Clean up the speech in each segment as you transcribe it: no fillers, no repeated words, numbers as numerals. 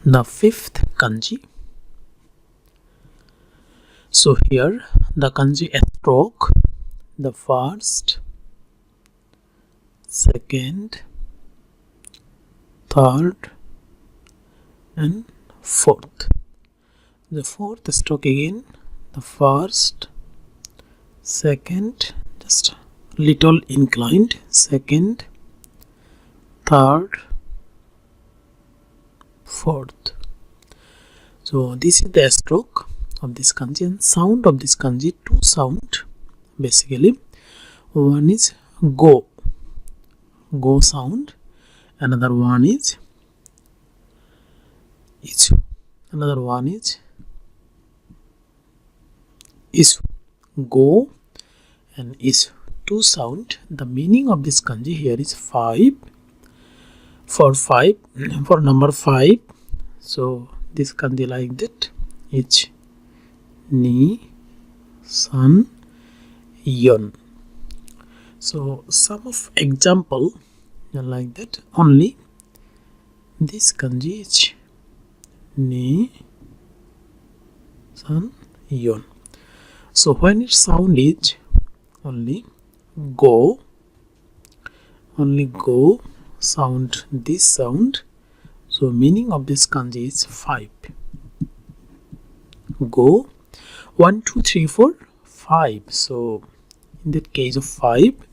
The fifth kanji. So here the kanji stroke, the first, second, third and fourth. The fourth stroke again, the first, second, just little inclined, second, third, fourth. So this is the stroke of this kanji, and sound of this kanji, two sound basically. One is go sound, another one is isu, another one is isu. Go and isu, two sound. The meaning of this kanji here is 5. For number 5, so this kanji like that, ich, ni, san, yon. So some of example like that, only this kanji is ni, san, yon. So when its sound is only go sound, this sound, so meaning of this kanji is 5. Go 1 2 3 4 5. So in that case of 5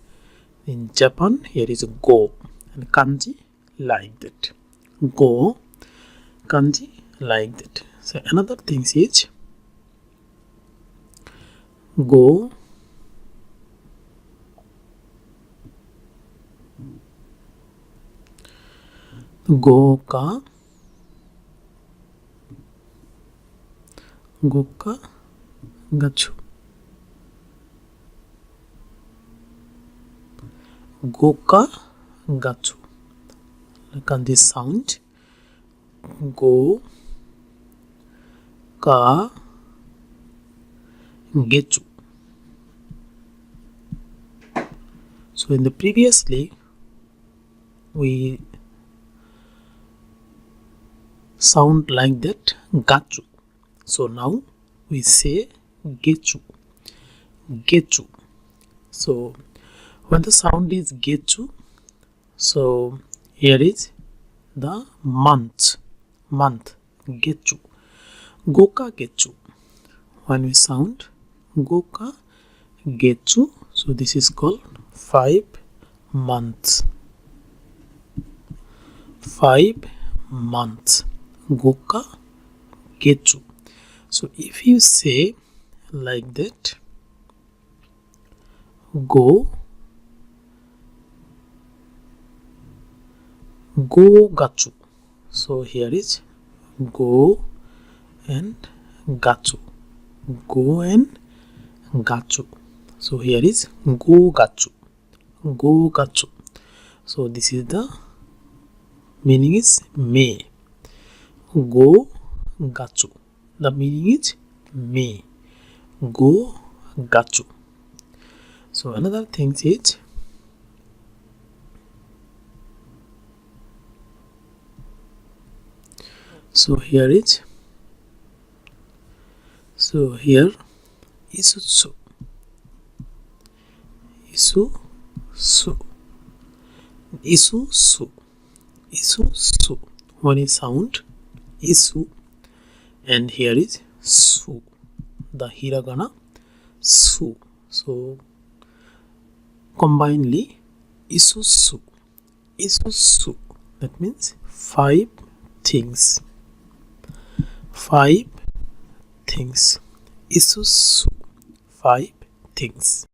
in Japan, here is go and kanji like that, go kanji like that. So another thing is go ka gachu, go ka gachu. Look on this sound, go ka gechu. So in the previously we sound like that, gachu. So now we say gechu. So when the sound is gechu, so here is the month gechu, goka gechu. When we sound goka gechu, so this is called 5 months. 5 months, goka gechu. So if you say like that, go gachu. So here is go and gachu, go and gachu. So here is go gachu. So this is the meaning is May. Go gachu, the meaning is May. Go gachu. So another thing is here isusu. When you sound isu, and here is su, the hiragana su. So combinedly isusu. That means 5 things. 5 things. Isusu, 5 things.